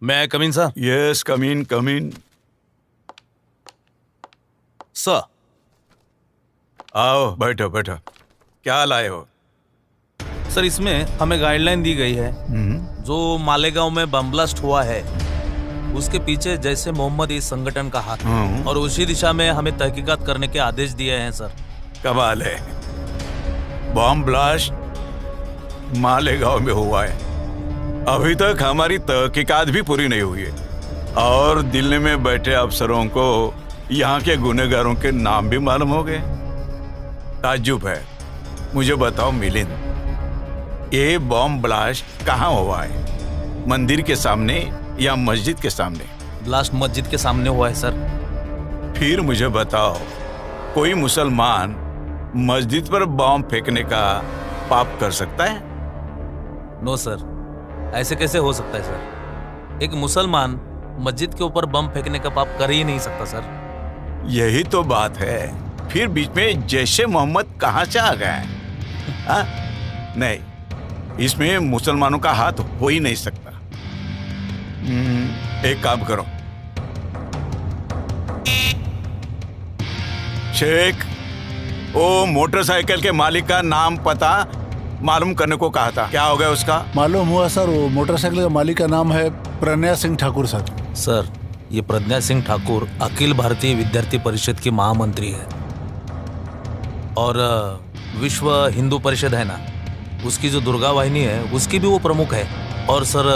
मैं come in sir? Yes, come in, come in. Sir, आओ, बैठो बैठो। क्या लाए हो? सर इसमें हमें गाइडलाइन दी गई है, जो मालेगांव में बम ब्लास्ट हुआ है उसके पीछे जैसे मोहम्मद इस संगठन का हाथ है, और उसी दिशा में हमें तहकीकात करने के आदेश दिए हैं सर। कमाल है, बॉम्ब ब्लास्ट मालेगांव में हुआ है। अभी तक हमारी तहकीकात भी पूरी नहीं हुई है, और दिल्ली में बैठे अफसरों को यहाँ के गुनहगारों के नाम भी मालूम हो गए। ताज्जुब है। मुझे बताओ मिलिंद, ये बॉम्ब ब्लास्ट कहाँ हुआ है? मंदिर के सामने या मस्जिद के सामने? ब्लास्ट मस्जिद के सामने हुआ है सर। फिर मुझे बताओ, कोई मुसलमान मस्जिद पर बॉम्ब फेंकने का पाप कर सकता है? नो सर, ऐसे कैसे हो सकता है सर? एक मुसलमान मस्जिद के ऊपर बम फेंकने का पाप कर ही नहीं सकता सर। यही तो बात है। फिर बीच में जैशे मोहम्मद कहाँ से आ गए? नहीं, इसमें मुसलमानों का हाथ हो ही नहीं सकता। एक काम करो, शेख, वो मोटरसाइकिल के मालिक का नाम पता मालूम करने को कहा था, क्या हो गया उसका? मालूम हुआ सर, वो मोटरसाइकिल का मालिक का नाम है प्रज्ञा सिंह ठाकुर सर। सर, ये प्रज्ञा सिंह ठाकुर अखिल भारतीय विद्यार्थी परिषद की महामंत्री है, और विश्व हिंदू परिषद है ना, उसकी जो दुर्गा वाहिनी है उसकी भी वो प्रमुख है। और सर,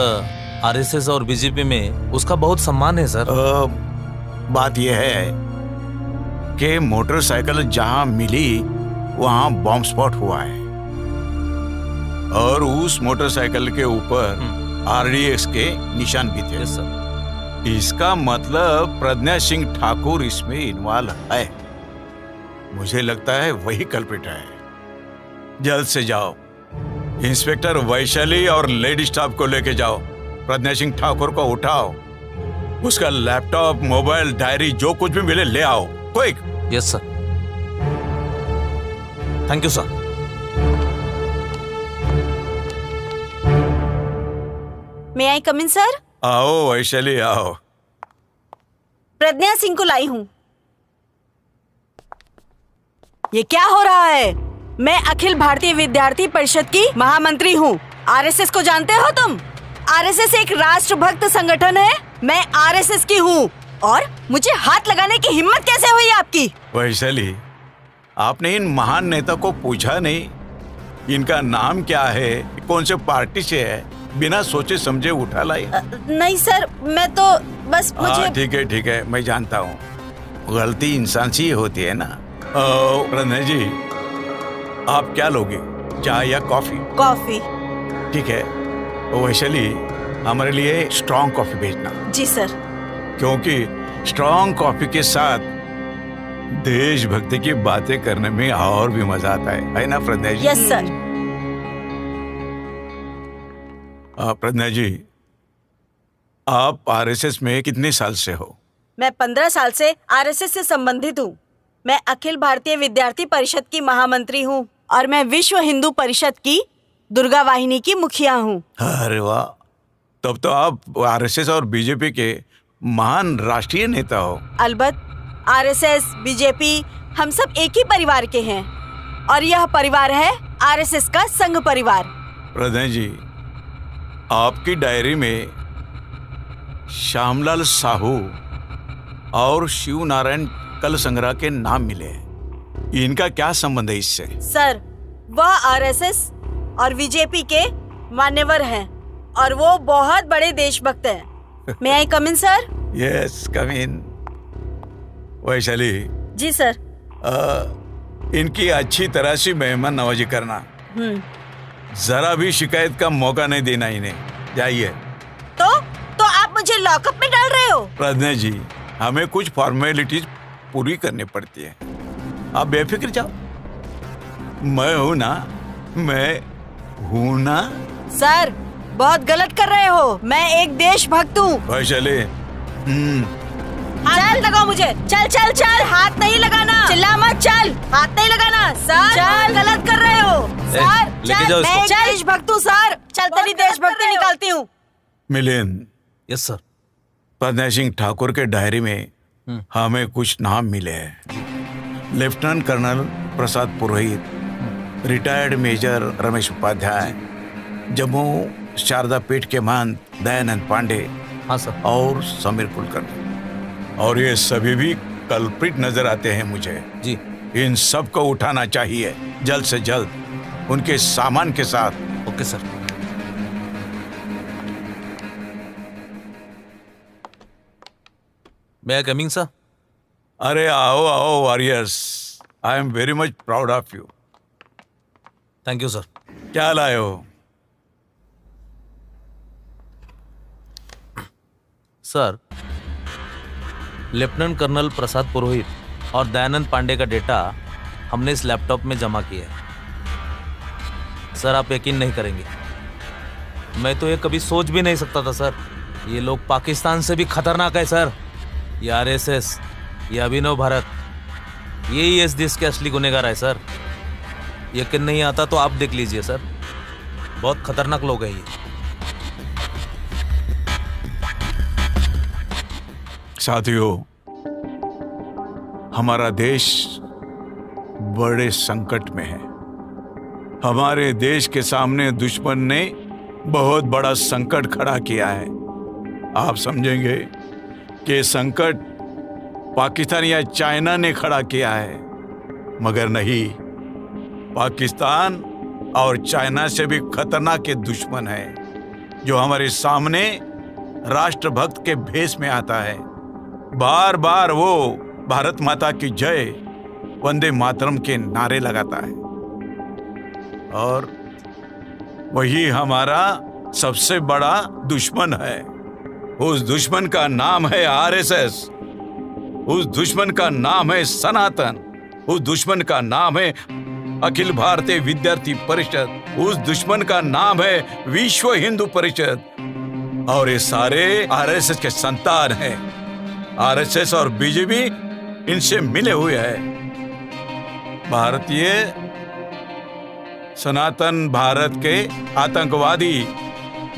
आरएसएस और बीजेपी में उसका बहुत सम्मान है सर। बात यह है कि मोटरसाइकिल जहां मिली वहां बॉम्ब स्पॉट हुआ है, और उस मोटरसाइकिल के ऊपर आरडीएक्स के निशान भी थे। Yes sir. इसका मतलब प्रज्ञा सिंह ठाकुर इसमें इन्वॉल्व है। मुझे लगता है वही कल्प्रिट है। जल्द से जाओ, इंस्पेक्टर वैशाली और लेडी स्टाफ को लेके जाओ। प्रज्ञा सिंह ठाकुर को उठाओ, उसका लैपटॉप, मोबाइल, डायरी, जो कुछ भी मिले ले आओ, quick. Yes sir. Thank you sir. May I come in sir? आओ वैशाली, आओ। प्रज्ञा सिंह को लाई हूँ। ये क्या हो रहा है? मैं अखिल भारतीय विद्यार्थी परिषद की महामंत्री हूँ। आरएसएस को जानते हो तुम? आरएसएस एक राष्ट्रभक्त संगठन है। मैं आरएसएस की हूँ, और मुझे हाथ लगाने की हिम्मत कैसे हुई आपकी? वैशाली, आपने इन महान नेता को पूछा नहीं इनका नाम क्या है, कौन से पार्टी से है? बिना सोचे समझे उठा लाई। नहीं सर, मैं तो बस मुझे। ठीक है, मैं जानता हूँ, गलती इंसान से ही होती है ना। प्रज्ञा जी, आप क्या लोगे, चाय या कॉफी? कॉफी। ठीक है, वैशाली, हमारे लिए स्ट्रॉन्ग कॉफी भेजना। जी सर। क्योंकि स्ट्रॉन्ग कॉफी के साथ देशभक्ति की बातें करने में और भी मजा आता है ना प्रज्ञा जी? Yes sir. प्रज्ञा जी, आप आरएसएस में कितने साल से हो? मैं 15 साल से आरएसएस से संबंधित हूँ। मैं अखिल भारतीय विद्यार्थी परिषद की महामंत्री हूँ, और मैं विश्व हिंदू परिषद की दुर्गा वाहिनी की मुखिया हूँ। अरे वाह, तब तो आप आरएसएस और बीजेपी के महान राष्ट्रीय नेता हो। अलबत्त, आरएसएस, बीजेपी, हम सब एक ही परिवार के हैं, और यह परिवार है आरएसएस का संघ परिवार। प्रज्ञा जी, आपकी डायरी में श्यामलाल साहू और शिव नारायण कल संग्रह के नाम मिले। इनका क्या संबंध है इससे? सर, वह आरएसएस और बीजेपी के मान्यवर हैं, और वो बहुत बड़े देशभक्त हैं। मे आई कम in sir? Yes, come in. Vaishali ji sir. इनकी अच्छी तरह से मेहमान नवाजी करना। जरा भी शिकायत का मौका नहीं देना इन्हें। जाइए। तो आप मुझे लॉकअप में डाल रहे हो? प्रज्ञा जी, हमें कुछ फॉर्मेलिटीज पूरी करनी पड़ती है, आप बेफिक्र जाओ। मैं हूँ ना? सर, बहुत गलत कर रहे हो। मैं एक देशभक्त हूँ। वैशाली, हाथ लगाओ मुझे। चल चल चल, हाथ नहीं लगाना। चिल्ला मत, चल, हाथ नहीं लगाना। सर, चल, गलत कर रहे हो। सर, लेके जाओ इसको। मैं देशभक्त हूँ सर। चल, तेरी देशभक्ति निकालती हूँ। Milind, yes sir. प्रज्ञा सिंह ठाकुर के डायरी में हमें कुछ नाम मिले हैं। Lieutenant colonel Prasad Purohit, retired major Ramesh Upadhyay, Jammu Sharada Peeth के महंत दयानंद पांडे, हाँ सर। और समीर कुलकर्णी। और ये सभी भी कल्प्रिट नजर आते हैं मुझे। जी। इन सब को उठाना चाहिए जल्द से जल्द, उनके सामान के साथ। Okay sir. May I coming sir? अरे आओ आओ warriors, I am very much proud of you. Thank you sir. क्या लाए हो? सर, लेफ्टिनेंट कर्नल प्रसाद पुरोहित और दयानंद पांडे का डेटा हमने इस लैपटॉप में जमा किया है। सर, आप यकीन नहीं करेंगे, मैं तो ये कभी सोच भी नहीं सकता था सर। ये लोग पाकिस्तान से भी खतरनाक है सर। ये आरएसएस, ये अभिनव भारत, यही इस देश के असली गुनहगार है सर। यकीन नहीं आता तो आप देख लीजिए सर, बहुत खतरनाक लोग हैं ये। साथियों, हमारा देश बड़े संकट में है। हमारे देश के सामने दुश्मन ने बहुत बड़ा संकट खड़ा किया है। आप समझेंगे कि संकट पाकिस्तान या चाइना ने खड़ा किया है, मगर नहीं, पाकिस्तान और चाइना से भी खतरनाक दुश्मन है, जो हमारे सामने राष्ट्रभक्त के भेष में आता है। बार बार वो भारत माता की जय, वंदे मातरम के नारे लगाता है, और वही हमारा सबसे बड़ा दुश्मन है। उस दुश्मन का नाम है आरएसएस, उस दुश्मन का नाम है सनातन, उस दुश्मन का नाम है अखिल भारतीय विद्यार्थी परिषद, उस दुश्मन का नाम है विश्व हिंदू परिषद। और ये सारे आरएसएस के संतान हैं। आरएसएस और बीजेपी इनसे मिले हुए हैं। भारतीय सनातन भारत के आतंकवादी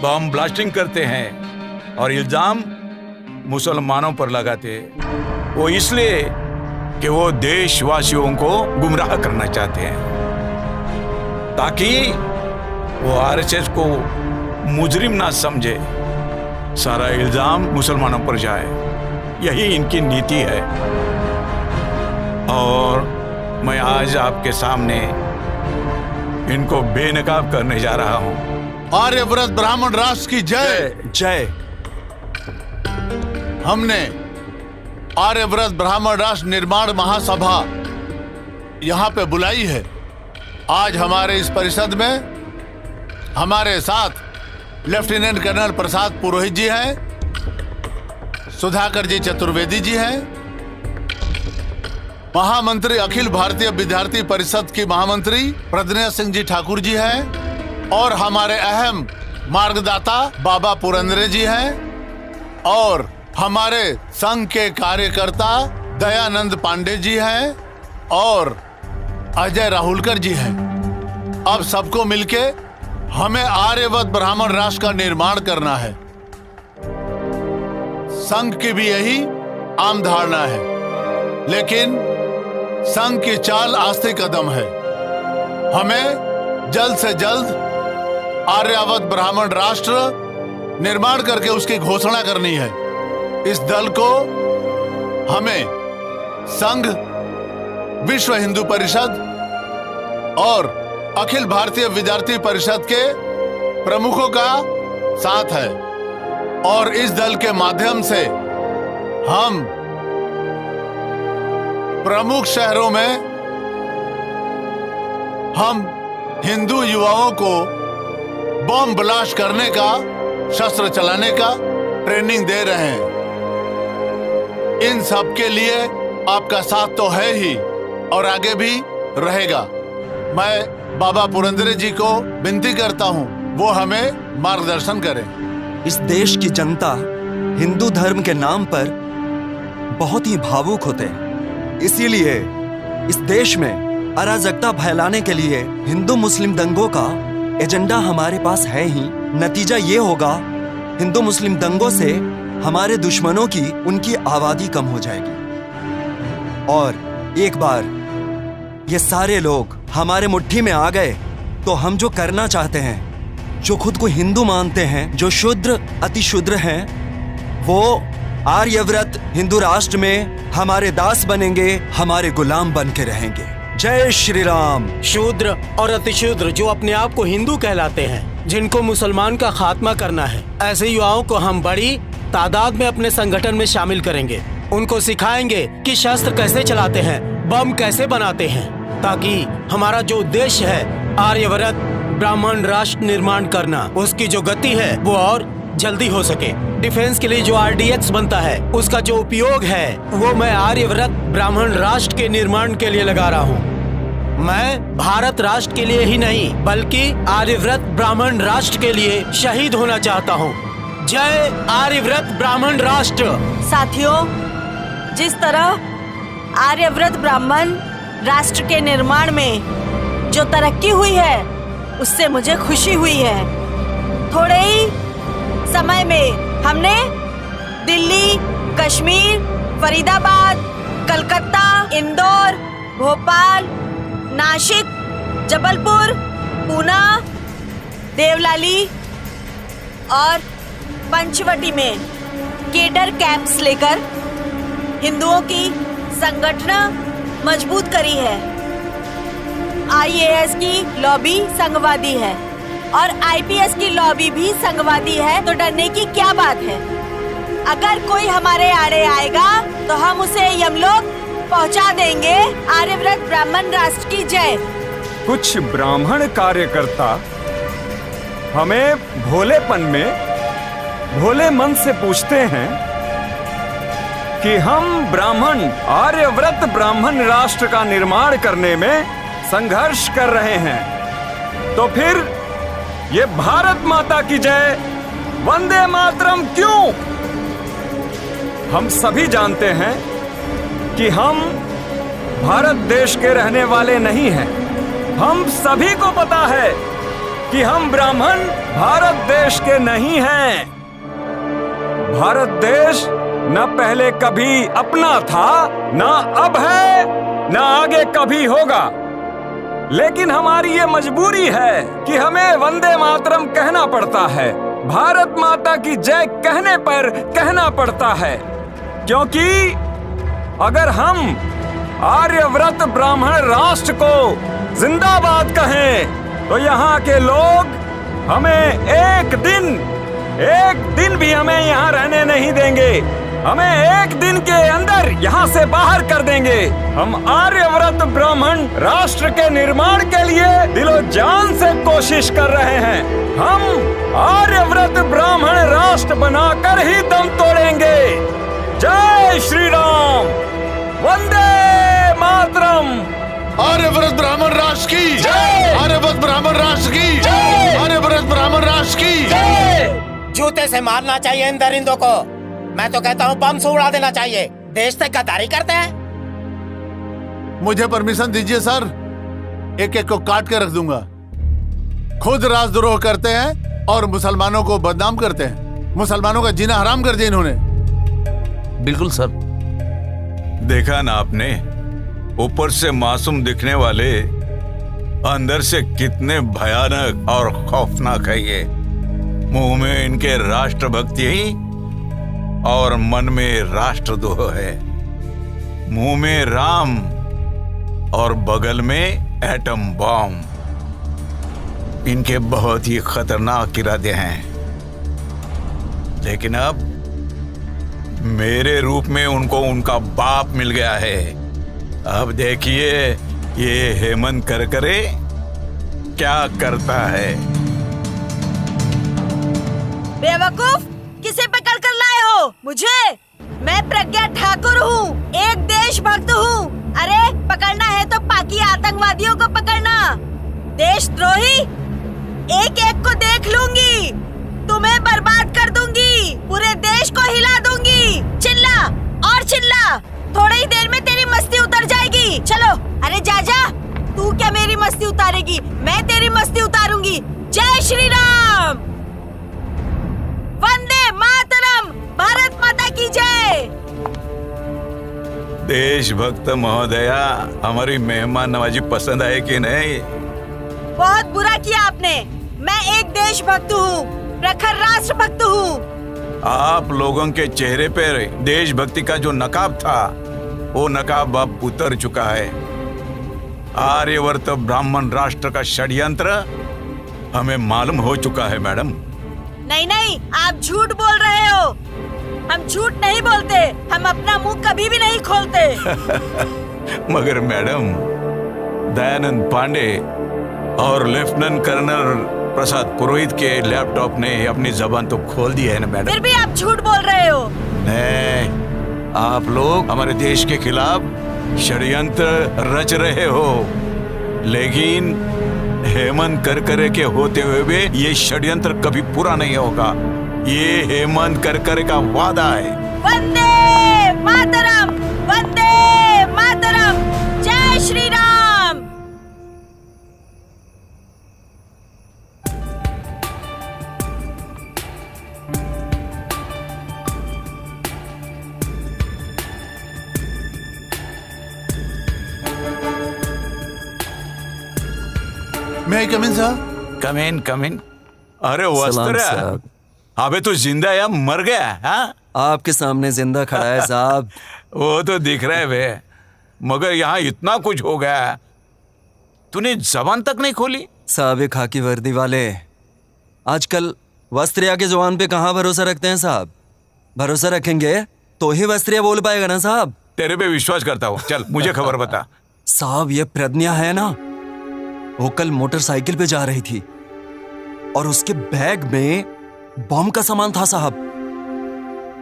बम ब्लास्टिंग करते हैं और इल्जाम मुसलमानों पर लगाते हैं। वो इसलिए कि वो देशवासियों को गुमराह करना चाहते हैं, ताकि वो आरएसएस को मुजरिम ना समझे। सारा इल्जाम मुसलमानों पर जाए, यही इनकी नीति है। और मैं आज आपके सामने इनको बेनकाब करने जा रहा हूं। आर्यव्रत ब्राह्मण राष्ट्र की जय जय। हमने आर्यव्रत ब्राह्मण राष्ट्र निर्माण महासभा यहाँ पे बुलाई है। आज हमारे इस परिषद में हमारे साथ लेफ्टिनेंट कर्नल प्रसाद पुरोहित जी हैं, सुधाकर जी चतुर्वेदी जी हैं, महामंत्री अखिल भारतीय विद्यार्थी परिषद की महामंत्री प्रज्ञा सिंह जी ठाकुर जी हैं, और हमारे अहम मार्गदाता बाबा पुरंदरे जी हैं, और हमारे संघ के कार्यकर्ता दयानंद पांडे जी हैं, और अजय राहुलकर जी हैं। अब सबको मिलके हमें आर्यवत ब्राह्मण राष्ट्र का निर्माण करना है। संघ की भी यही आम धारणा है, लेकिन संघ की चाल आस्ते कदम है। हमें जल्द से जल्द आर्यावत ब्राह्मण राष्ट्र निर्माण करके उसकी घोषणा करनी है। इस दल को हमें संघ, विश्व हिंदू परिषद और अखिल भारतीय विद्यार्थी परिषद के प्रमुखों का साथ है, और इस दल के माध्यम से हम प्रमुख शहरों में हम हिंदू युवाओं को बम ब्लास्ट करने का, शस्त्र चलाने का ट्रेनिंग दे रहे हैं। इन सब के लिए आपका साथ तो है ही, और आगे भी रहेगा। मैं बाबा पुरंदरे जी को विनती करता हूं, वो हमें मार्गदर्शन करें। इस देश की जनता हिंदू धर्म के नाम पर बहुत ही भावुक होते हैं, इसीलिए इस देश में अराजकता फैलाने के लिए हिंदू मुस्लिम दंगों का एजेंडा हमारे पास है ही। नतीजा ये होगा हिंदू मुस्लिम दंगों से हमारे दुश्मनों की उनकी आबादी कम हो जाएगी और एक बार ये सारे लोग हमारे मुट्ठी में आ गए तो हम जो करना चाहते हैं, जो खुद को हिंदू मानते हैं, जो शूद्र अति शूद्र हैं, वो आर्यव्रत हिंदू राष्ट्र में हमारे दास बनेंगे, हमारे गुलाम बन के रहेंगे। जय श्री राम। शूद्र और अतिशूद्र जो अपने आप को हिंदू कहलाते हैं, जिनको मुसलमान का खात्मा करना है, ऐसे युवाओं को हम बड़ी तादाद में अपने संगठन में शामिल करेंगे। उनको सिखाएंगे कि शस्त्र कैसे चलाते हैं, बम कैसे बनाते हैं, ताकि हमारा जो उद्देश्य है आर्यव्रत ब्राह्मण राष्ट्र निर्माण करना, उसकी जो गति है वो और जल्दी हो सके। डिफेंस के लिए जो RDX बनता है, उसका जो उपयोग है वो मैं आर्यव्रत ब्राह्मण राष्ट्र के निर्माण के लिए लगा रहा हूँ। मैं भारत राष्ट्र के लिए ही नहीं बल्कि आर्यव्रत ब्राह्मण राष्ट्र के लिए शहीद होना चाहता हूँ। जय आर्यव्रत ब्राह्मण राष्ट्र। साथियों, जिस तरह आर्यव्रत ब्राह्मण राष्ट्र के निर्माण में जो तरक्की हुई है उससे मुझे खुशी हुई है। थोड़े ही समय में हमने दिल्ली, कश्मीर, फरीदाबाद, कलकत्ता, इंदौर, भोपाल, नासिक, जबलपुर, पूना, देवलाली और पंचवटी में केडर कैंप्स लेकर हिंदुओं की संगठन मजबूत करी है। IAS की लॉबी संघवादी है और IPS की लॉबी भी संघवादी है, तो डरने की क्या बात है। अगर कोई हमारे आड़े आएगा तो हम उसे यमलोक पहुंचा देंगे। आर्यव्रत ब्राह्मण राष्ट्र की जय। कुछ ब्राह्मण कार्यकर्ता हमें भोलेपन में भोले मन से पूछते हैं कि हम ब्राह्मण आर्यव्रत ब्राह्मण राष्ट्र का निर्माण करने में संघर्ष कर रहे हैं, तो फिर ये भारत माता की जय वंदे मातरम क्यों? हम सभी जानते हैं कि हम भारत देश के रहने वाले नहीं हैं। हम सभी को पता है कि हम ब्राह्मण भारत देश के नहीं हैं। भारत देश न पहले कभी अपना था, न अब है, न आगे कभी होगा। लेकिन हमारी ये मजबूरी है कि हमें वंदे मातरम कहना पड़ता है, भारत माता की जय कहने पर कहना पड़ता है, क्योंकि अगर हम आर्यव्रत ब्राह्मण राष्ट्र को जिंदाबाद कहें तो यहाँ के लोग हमें एक दिन भी हमें यहाँ रहने नहीं देंगे। हमें एक दिन के अंदर यहाँ से बाहर कर देंगे। हम आर्यव्रत ब्राह्मण राष्ट्र के निर्माण के लिए दिलो जान से कोशिश कर रहे हैं। हम आर्यव्रत ब्राह्मण राष्ट्र बनाकर ही दम तोड़ेंगे। जय श्री राम, वंदे मातरम। आर्यव्रत ब्राह्मण राष्ट्र की जय। आर्यव्रत ब्राह्मण राष्ट्र की जय। आर्यव्रत ब्राह्मण राष्ट्र की जय। जूते से मारना चाहिए इन दरिंदों को। मैं तो कहता हूँ बम से उड़ा देना चाहिए। देश से गद्दारी करते हैं। मुझे परमिशन दीजिए सर, एक एक को काट के रख दूंगा। खुद राजद्रोह करते हैं और मुसलमानों को बदनाम करते हैं। मुसलमानों का जीना हराम कर दिया इन्होंने। बिल्कुल सर। देखा ना आपने, ऊपर से मासूम दिखने वाले अंदर से कितने भयानक और खौफनाक है ये। मुंह में इनके राष्ट्रभक्ति ही और मन में राष्ट्रद्रोह है। मुंह में राम और बगल में एटम बम। इनके बहुत ही खतरनाक इरादे हैं, लेकिन अब मेरे रूप में उनको उनका बाप मिल गया है। अब देखिए ये हेमंत करकरे क्या करता है। बेवकूफ, किसे पकड़ कर लाए हो मुझे? मैं प्रज्ञा ठाकुर हूँ, एक देशभक्त हूँ। अरे पकड़ना है तो पाकी आतंकवादियों को पकड़ना। देशद्रोही एक एक को देख लूंगी, तुम्हें बर्बाद कर दूंगी, पूरे देश को हिला दूंगी। चिल्ला और चिल्ला, थोड़ी ही देर में तेरी मस्ती उतर जाएगी। चलो, अरे जा जा, तू क्या मेरी मस्ती उतारेगी? मैं तेरी मस्ती उतारूंगी। जय श्री राम, वंदे मातरम, भारत माता की जय। देशभक्त महोदया, हमारी मेहमान नवाजी पसंद आए कि नहीं? बहुत बुरा किया आपने। मैं एक देशभक्त हूँ, प्रखर राष्ट्रभक्त हूँ। आप लोगों के चेहरे पर देशभक्ति का जो नकाब था, वो नकाब अब उतर चुका है। आर्यवर्त ब्राह्मण राष्ट्र का षड्यंत्र हमें मालूम हो चुका है मैडम। नहीं नहीं, आप झूठ बोल रहे हो। हम झूठ नहीं बोलते, हम अपना मुंह कभी भी नहीं खोलते। मगर मैडम, दयानंद पांडे और लेफ्टिनेंट कर्नल प्रसाद पुरोहित के लैपटॉप ने अपनी जबान तो खोल दी है ना मैडम। फिर भी आप झूठ बोल रहे हो। नहीं, आप लोग हमारे देश के खिलाफ षड्यंत्र रच रहे हो, लेकिन हेमंत करकरे के होते हुए भी ये षड्यंत्र कभी पूरा नहीं होगा। ये हेमंत करकरे का वादा है। वंदे मातरम, वंदे मातरम, जय श्री राम। मैं कम इन साहब? कम इन। अरे वस्त्र, अबे तू जिंदा या मर गया? हाँ, आपके सामने जिंदा खड़ा है साहब। वो तो दिख रहा है बे, मगर यहाँ इतना कुछ हो गया, तूने जबान तक नहीं खोली। साहब ये खाकी वर्दी वाले आजकल वस्त्रिया के जवान पे कहाँ भरोसा रखते हैं साहब? भरोसा रखेंगे तो ही वस्त्रिया बोल पाएगा ना साहब। तेरे पे विश्वास करता हूँ, चल मुझे खबर बता। साहब ये प्रज्ञा है ना, वो कल मोटरसाइकिल पे जा रही थी और उसके बैग में बम का सामान था साहब,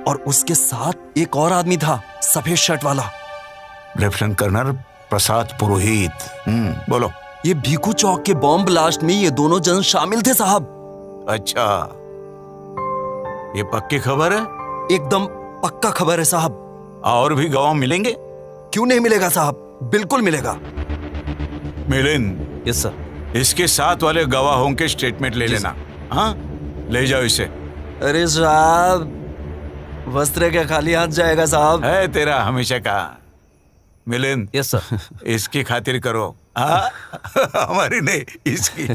और उसके साथ एक और आदमी था, सफेद शर्ट वाला। लेफ्टिनेंट कर्नल प्रसाद पुरोहित। बोलो। ये भीखू चौक के बॉम्ब ब्लास्ट में ये दोनों जन शामिल थे साहब। अच्छा, ये पक्की खबर है? एकदम पक्का खबर है साहब। और भी गवाह मिलेंगे? क्यों नहीं मिलेगा साहब, बिल्कुल मिलेगा। Milind, yes sir. इसके साथ वाले गवाहों के स्टेटमेंट ले लेना। हाँ, ले जाओ इसे। अरे साहब, वस्त्र क्या खाली हाथ जाएगा साहब? है तेरा हमेशा का। Milind, yes sir. इसकी खातिर करो। हाँ, हमारी नहीं, इसकी।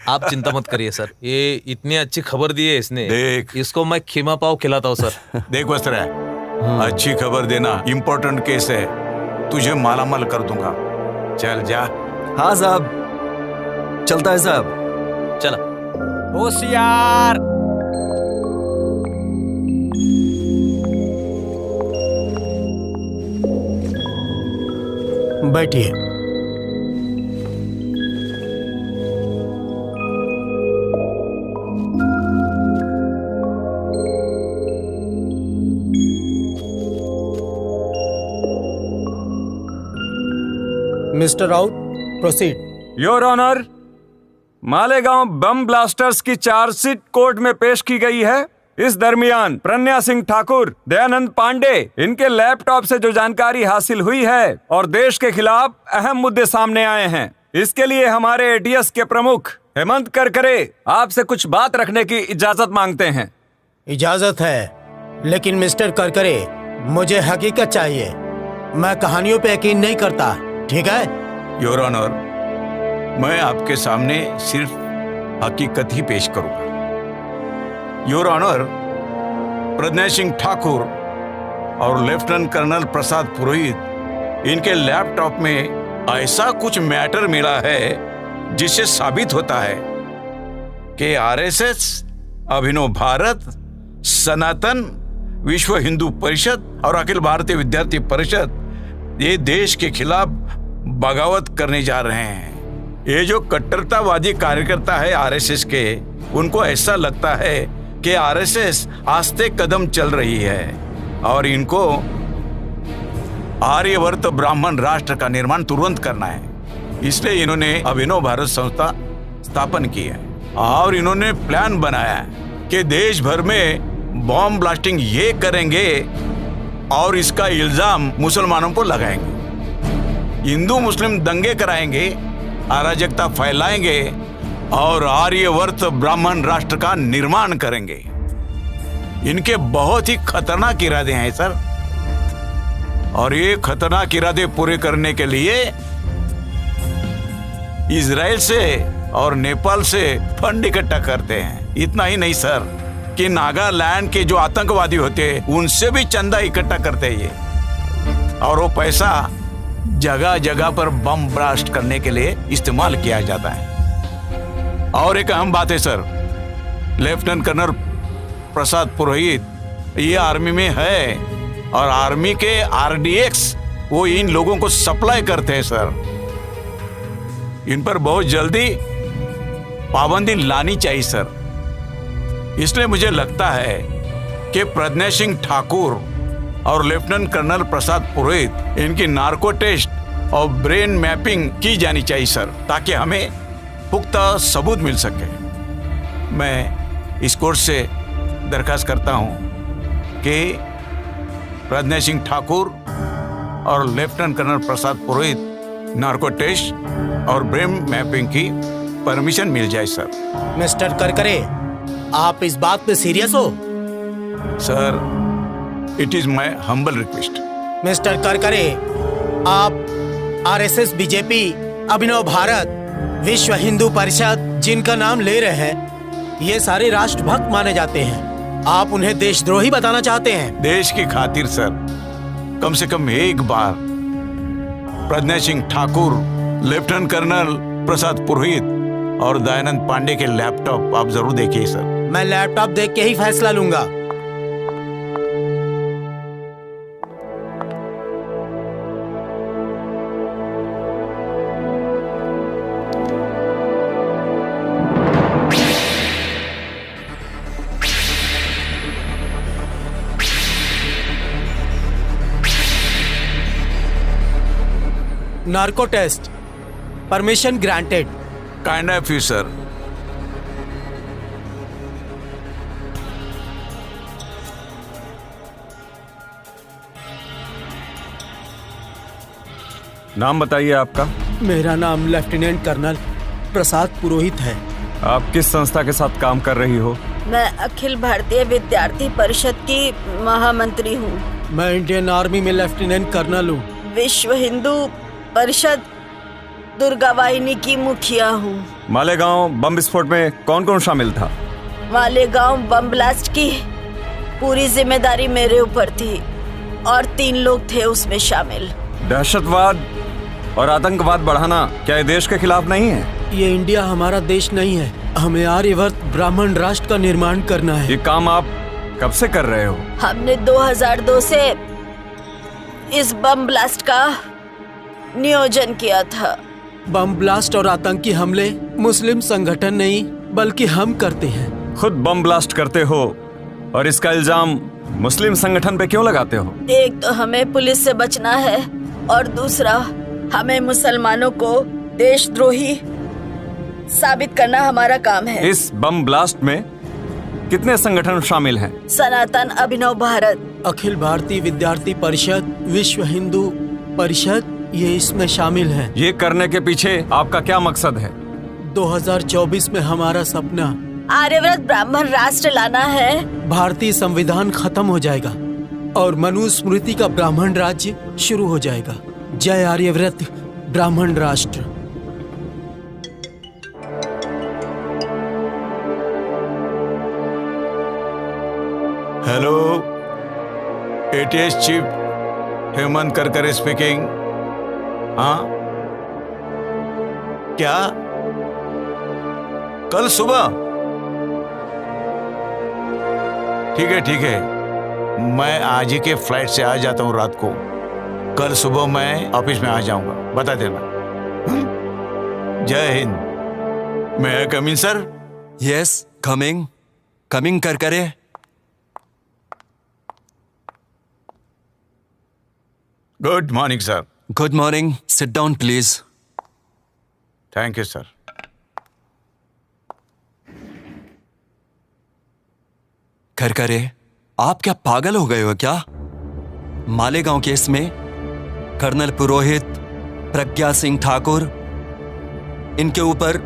आप चिंता मत करिए सर, ये इतनी अच्छी खबर दी है इसने। देख, इसको मैं खीमा पाव खिलाता हूँ सर। देख वस्त्र, अच्छी खबर देना, इम्पोर्टेंट केस है, तुझे मालामाल कर दूंगा। चल जा। हाँ साहब, चलता है साहब। चला। होशियार। बैठिए। Mister Raut, proceed. Your honour, Malegaon bomb blasters की चार्जशीट कोर्ट में पेश की गई है। इस दरमियान प्रज्ञा सिंह ठाकुर, दयानंद पांडे, इनके लैपटॉप से जो जानकारी हासिल हुई है और देश के खिलाफ अहम मुद्दे सामने आए हैं, इसके लिए हमारे एटीएस के प्रमुख हेमंत करकरे आपसे कुछ बात रखने की इजाजत मांगते हैं। इजाजत है, लेकिन मिस्टर करकरे, मुझे हकीकत चाहिए। मैं कहानियों पे यकीन नहीं करता, ठीक है? योर ऑनर, मैं आपके सामने सिर्फ हकीकत ही पेश करूंगा। योर ऑनर, प्रज्ञा सिंह ठाकुर और लेफ्टिनेंट कर्नल प्रसाद पुरोहित, इनके लैपटॉप में ऐसा कुछ मैटर मिला है जिससे साबित होता है कि आरएसएस, अभिनव भारत, सनातन, विश्व हिंदू परिषद और अखिल भारतीय विद्यार्थी परिषद ये देश के खिलाफ बगावत करने जा रहे हैं। ये जो कट्टरतावादी कार्यकर्ता है आरएसएस के, उनको ऐसा लगता है कि आरएसएस आस्ते कदम चल रही है और इनको आर्यवर्त ब्राह्मण राष्ट्र का निर्माण तुरंत करना है। इसलिए इन्होंने अभिनव भारत संस्था स्थापन की है और इन्होंने प्लान बनाया है कि देश भर में बॉम्ब ब्लास्टिंग ये करेंगे और इसका इल्जाम मुसलमानों को लगाएंगे। हिंदू मुस्लिम दंगे कराएंगे, अराजकता फैलाएंगे और आर्यवर्त ब्राह्मण राष्ट्र का निर्माण करेंगे। इनके बहुत ही खतरनाक इरादे हैं सर, और ये खतरनाक इरादे पूरे करने के लिए इजराइल से और नेपाल से फंड इकट्ठा करते हैं। इतना ही नहीं सर, कि नागालैंड के जो आतंकवादी होते हैं उनसे भी चंदा इकट्ठा करते हैं ये, और वो पैसा जगह जगह पर बम ब्लास्ट करने के लिए इस्तेमाल किया जाता है। और एक अहम बात है सर, लेफ्टिनेंट कर्नल प्रसाद पुरोहित ये आर्मी में है, और आर्मी के आरडीएक्स वो इन लोगों को सप्लाई करते हैं सर। इन पर बहुत जल्दी पाबंदी लानी चाहिए सर। इसलिए मुझे लगता है कि प्रज्ञा सिंह ठाकुर और लेफ्टिनेंट कर्नल प्रसाद पुरोहित इनकी नार्को टेस्ट और ब्रेन मैपिंग की जानी चाहिए सर, ताकि हमें पुख्ता सबूत मिल सके। मैं इस कोर्ट से दरखास्त करता हूं कि प्रज्ञा सिंह ठाकुर और लेफ्टिनेंट कर्नल प्रसाद पुरोहित नार्को टेस्ट और ब्रेन मैपिंग की परमिशन मिल जाए सर। मिस्टर करकरे, आप इस बात पे सीरियस हो? Sir, it is my humble request. Mister Karkare, आप आरएसएस, बीजेपी, अभिनव भारत, विश्व हिंदू परिषद जिनका नाम ले रहे हैं, ये सारे राष्ट्रभक्त माने जाते हैं। आप उन्हें देशद्रोही बताना चाहते हैं? देश की खातिर सर, कम से कम एक बार प्रज्ञा सिंह ठाकुर, लेफ्टिनेंट कर्नल प्रसाद पुरोहित और दयानंद पांडे के लैपटॉप आप जरूर देखिए सर। मैं लैपटॉप देख के ही फैसला लूंगा। Narco test permission granted. Kind of you sir. नाम बताइए आपका। मेरा नाम लेफ्टिनेंट कर्नल प्रसाद पुरोहित है। आप किस संस्था के साथ काम कर रही हो? मैं अखिल भारतीय विद्यार्थी परिषद की महामंत्री हूँ। मैं इंडियन आर्मी में लेफ्टिनेंट कर्नल हूँ। विश्व हिंदू परिषद दुर्गा वाहिनी की मुखिया हूँ। मालेगांव बम विस्फोट में कौन कौन शामिल था? मालेगांव बम ब्लास्ट की पूरी जिम्मेदारी मेरे ऊपर थी और 3 लोग थे उसमें शामिल। दहशतवाद और आतंकवाद बढ़ाना क्या ये देश के खिलाफ नहीं है? ये इंडिया हमारा देश नहीं है। हमें आर्यवर्त ब्राह्मण राष्ट्र का निर्माण करना है। ये काम आप कब से कर रहे हो? हमने 2002 से इस बम ब्लास्ट का नियोजन किया था। बम ब्लास्ट और आतंकी हमले मुस्लिम संगठन नहीं बल्कि हम करते हैं। खुद बम ब्लास्ट करते हो और इसका इल्जाम मुस्लिम संगठन पे क्यों लगाते हो? एक तो हमें पुलिस से बचना है और दूसरा हमें मुसलमानों को देशद्रोही साबित करना हमारा काम है। इस बम ब्लास्ट में कितने संगठन शामिल हैं? सनातन, अभिनव भारत, अखिल भारतीय विद्यार्थी परिषद, विश्व हिंदू परिषद, ये इसमें शामिल हैं। ये करने के पीछे आपका क्या मकसद है? 2024 में हमारा सपना आर्यव्रत ब्राह्मण राष्ट्र लाना है। भारतीय संविधान खत्म हो जाएगा और मनुस्मृति का ब्राह्मण राज्य शुरू हो जाएगा। जय आर्यव्रत ब्राह्मण राष्ट्र। Hello, ATS chief Hemant Karkare speaking. हाँ, क्या कल सुबह? ठीक है, मैं आज ही के फ्लाइट से आ जाता हूँ रात को। कल सुबह मैं ऑफिस में आ जाऊंगा, बता देना। जय हिंद। मैं come in sir? Yes, coming Karkare. Good morning sir. Good morning, sit down please. Thank you sir. Karkare, आप क्या पागल हो गए हो क्या? मालेगांव केस में कर्नल पुरोहित, प्रज्ञा सिंह ठाकुर, इनके ऊपर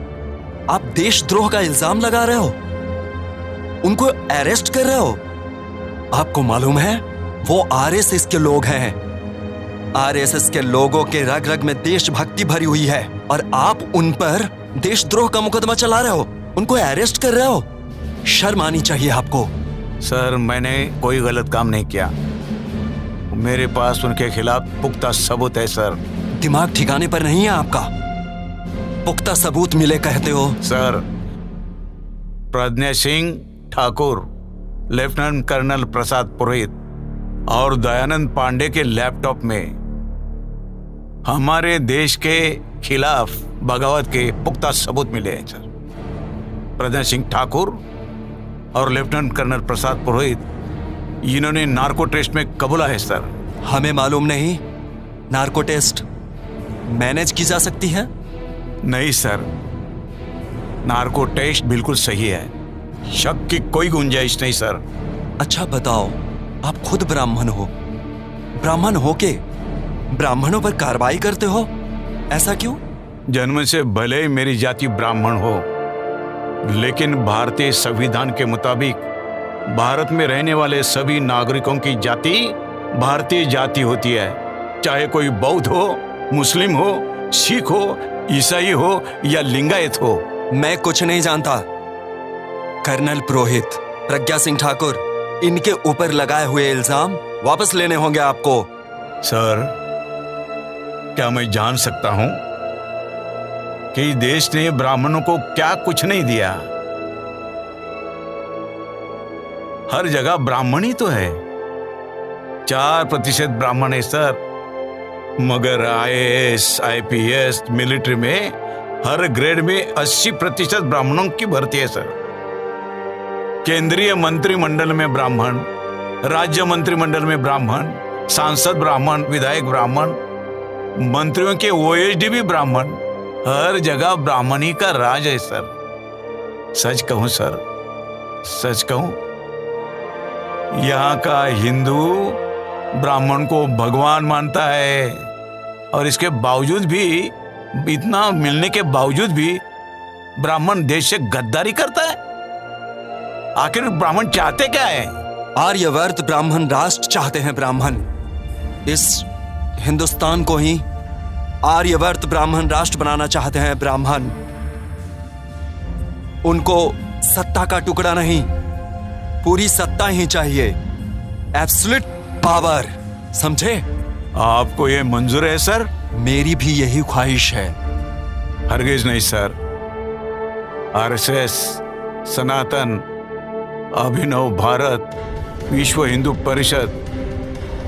आप देशद्रोह का इल्जाम लगा रहे हो, उनको अरेस्ट कर रहे हो। आपको मालूम है वो आरएसएस के लोग हैं। आरएसएस के लोगों के रग रग में देशभक्ति भरी हुई है और आप उन पर देशद्रोह का मुकदमा चला रहे हो, उनको अरेस्ट कर रहे हो। शर्म आनी चाहिए आपको। सर, मैंने कोई गलत काम नहीं किया। मेरे पास उनके खिलाफ पुख्ता सबूत है सर। दिमाग ठिकाने पर नहीं है आपका? पुख्ता सबूत मिले कहते हो? Sir, Pragya Singh Thakur, lieutenant colonel Prasad पुरोहित और दयानंद पांडे के लैपटॉप में हमारे देश के खिलाफ बगावत के पुख्ता सबूत मिले हैं सर। प्रज्ञा सिंह ठाकुर और लेफ्टिनेंट कर्नल प्रसाद पुरोहित, इन्होंने नार्को टेस्ट में कबूला है सर। हमें मालूम नहीं नार्को टेस्ट मैनेज की जा सकती है? नहीं सर, नार्को टेस्ट बिल्कुल सही है, शक की कोई गुंजाइश नहीं सर। अच्छा बताओ, आप खुद ब्राह्मण हो, ब्राह्मण हो के ब्राह्मणों पर कार्रवाई करते हो, ऐसा क्यों? जन्म से भले ही मेरी जाति ब्राह्मण हो, लेकिन भारतीय संविधान के मुताबिक भारत में रहने वाले सभी नागरिकों की जाति भारतीय जाति होती है, चाहे कोई बौद्ध हो, मुस्लिम हो, सिख हो, ईसाई हो या लिंगायत हो। मैं कुछ नहीं जानता। कर्नल पुरोहित, प्रज्ञा सिंह ठाकुर, इनके ऊपर लगाए हुए इल्जाम वापस लेने होंगे आपको। सर, क्या मैं जान सकता हूं कि देश ने ब्राह्मणों को क्या कुछ नहीं दिया? हर जगह ब्राह्मण ही तो है। 4% ब्राह्मण है सर, मगर IAS, IPS, मिलिट्री में हर ग्रेड में 80% ब्राह्मणों की भर्ती है सर। केंद्रीय मंत्रिमंडल में ब्राह्मण, राज्य मंत्रिमंडल में ब्राह्मण, सांसद ब्राह्मण, विधायक ब्राह्मण, मंत्रियों के OSD भी ब्राह्मण, हर जगह ब्राह्मणी का राज है सर। सच कहूं सर, सच कहूं, यहाँ का हिंदू ब्राह्मण को भगवान मानता है और इसके बावजूद भी, इतना मिलने के बावजूद भी ब्राह्मण देश से गद्दारी करता है। आखिर ब्राह्मण चाहते क्या है? आर्यवर्त ब्राह्मण राष्ट्र चाहते हैं। ब्राह्मण इस हिंदुस्तान को ही आर्यवर्त ब्राह्मण राष्ट्र बनाना चाहते हैं। ब्राह्मण, उनको सत्ता का टुकड़ा नहीं, पूरी सत्ता ही चाहिए, एब्सोल्यूट पावर, समझे? आपको ये मंजूर है सर? मेरी भी यही ख्वाहिश है। हरगिज नहीं सर। RSS, सनातन, अभिनव भारत, विश्व हिंदू परिषद,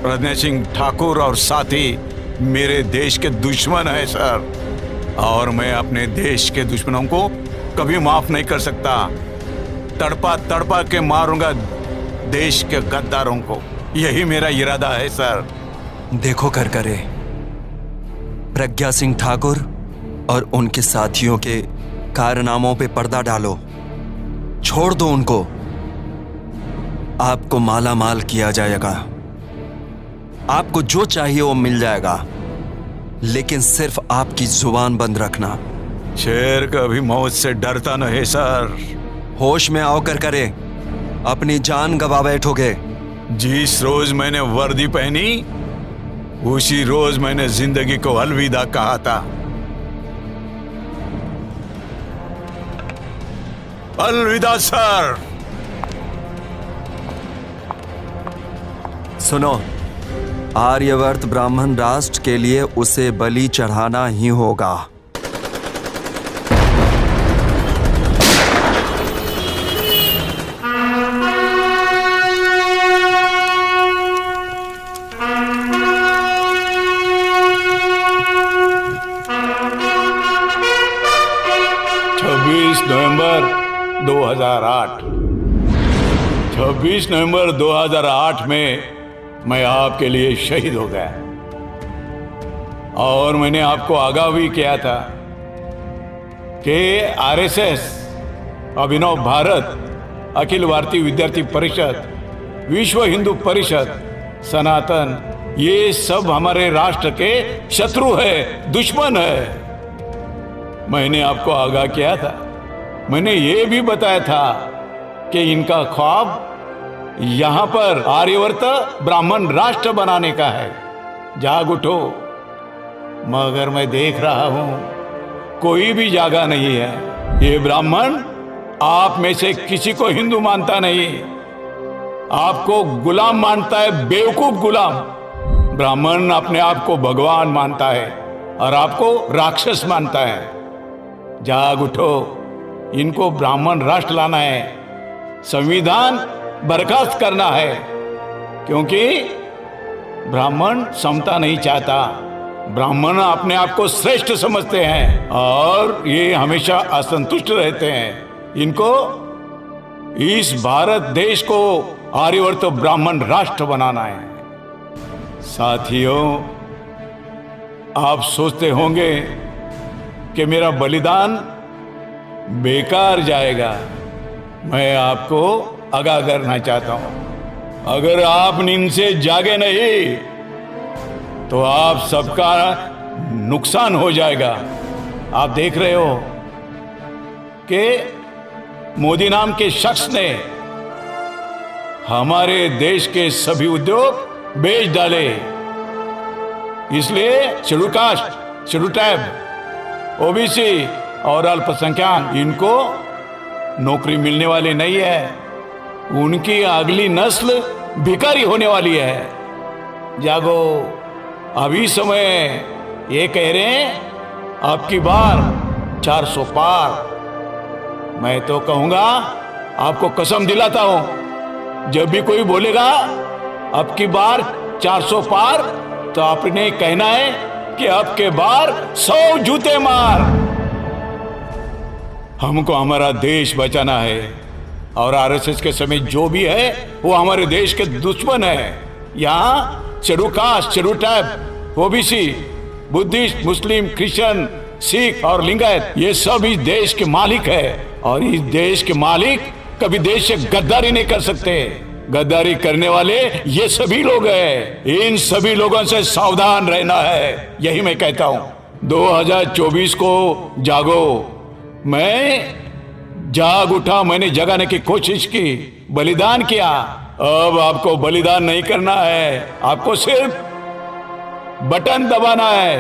प्रज्ञा सिंह ठाकुर और साथी मेरे देश के दुश्मन है सर, और मैं अपने देश के दुश्मनों को कभी माफ नहीं कर सकता। तड़पा तड़पा के मारूंगा देश के गद्दारों को, यही मेरा इरादा है सर। देखो करकरे, प्रज्ञा सिंह ठाकुर और उनके साथियों के कारनामों पे पर्दा डालो, छोड़ दो उनको। आपको माला माल किया जाएगा, आपको जो चाहिए वो मिल जाएगा, लेकिन सिर्फ आपकी जुबान बंद रखना। शेर कभी मौत से डरता नहीं सर। होश में आओ करकरे, अपनी जान गवा बैठोगे। जिस रोज मैंने वर्दी पहनी उसी रोज मैंने जिंदगी को अलविदा कहा था। अलविदा सर। सुनो, आर्यवर्त ब्राह्मण राष्ट्र के लिए उसे बलि चढ़ाना ही होगा। नवंबर 2008 26 नवंबर 2008 में मैं आपके लिए शहीद हो गया, और मैंने आपको आगाह भी किया था कि RSS, अभिनव भारत, अखिल भारतीय विद्यार्थी परिषद, विश्व हिंदू परिषद, सनातन, ये सब हमारे राष्ट्र के शत्रु है, दुश्मन है। मैंने आपको आगाह किया था। मैंने ये भी बताया था कि इनका ख्वाब यहाँ पर आर्यवर्त ब्राह्मण राष्ट्र बनाने का है। जाग उठो। मगर मैं देख रहा हूं कोई भी जागा नहीं है। ये ब्राह्मण आप में से किसी को हिंदू मानता नहीं, आपको गुलाम मानता है, बेवकूफ गुलाम। ब्राह्मण अपने आप को भगवान मानता है और आपको राक्षस मानता है। जाग उठो, इनको ब्राह्मण राष्ट्र लाना है, संविधान बर्खास्त करना है, क्योंकि ब्राह्मण समता नहीं चाहता। ब्राह्मण अपने आप को श्रेष्ठ समझते हैं और ये हमेशा असंतुष्ट रहते हैं। इनको इस भारत देश को आर्यवर्त ब्राह्मण राष्ट्र बनाना है। साथियों, आप सोचते होंगे कि मेरा बलिदान बेकार जाएगा। मैं आपको आगाह करना चाहता हूं, अगर आप नींद से जागे नहीं तो आप सबका नुकसान हो जाएगा। आप देख रहे हो कि मोदी नाम के शख्स ने हमारे देश के सभी उद्योग बेच डाले। इसलिए schedule caste, schedule tribe, OBC और अल्पसंख्यक इनको नौकरी मिलने वाली नहीं है। उनकी अगली नस्ल भिखारी होने वाली है। जागो, अभी समय ये कह रहे हैं आपकी बार 400 पार। मैं तो कहूंगा, आपको कसम दिलाता हूं, जब भी कोई बोलेगा अब की बार 400 पार, तो आपने कहना है कि अब के बार 100 जूते मार। हमको हमारा देश बचाना है और आरएसएस के समय जो भी है वो हमारे देश के दुश्मन है। यहाँ schedule caste, schedule tribe, OBC, Buddhist, Muslim, Christian, Sikh और लिंगायत, ये सब इस देश के मालिक है और इस देश के मालिक कभी देश से गद्दारी नहीं कर सकते। गद्दारी करने वाले ये सभी लोग हैं। इन सभी लोगों से सावधान रहना है, यही मैं कहता हूं। 2024 को जागो। मैं जाग उठा, मैंने जगाने की कोशिश की, बलिदान किया। अब आपको बलिदान नहीं करना है, आपको सिर्फ बटन दबाना है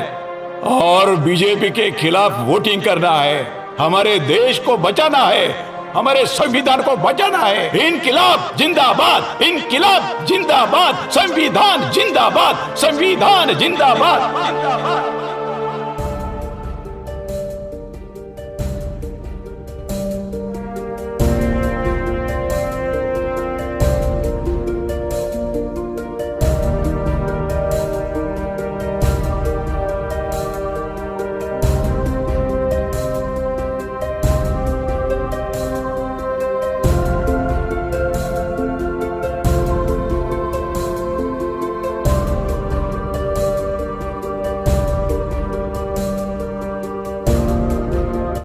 और बीजेपी के खिलाफ वोटिंग करना है। हमारे देश को बचाना है, हमारे संविधान को बचाना है। इनकिलाब जिंदाबाद, इनकिलाब जिंदाबाद, संविधान जिंदाबाद, संविधान जिंदाबाद।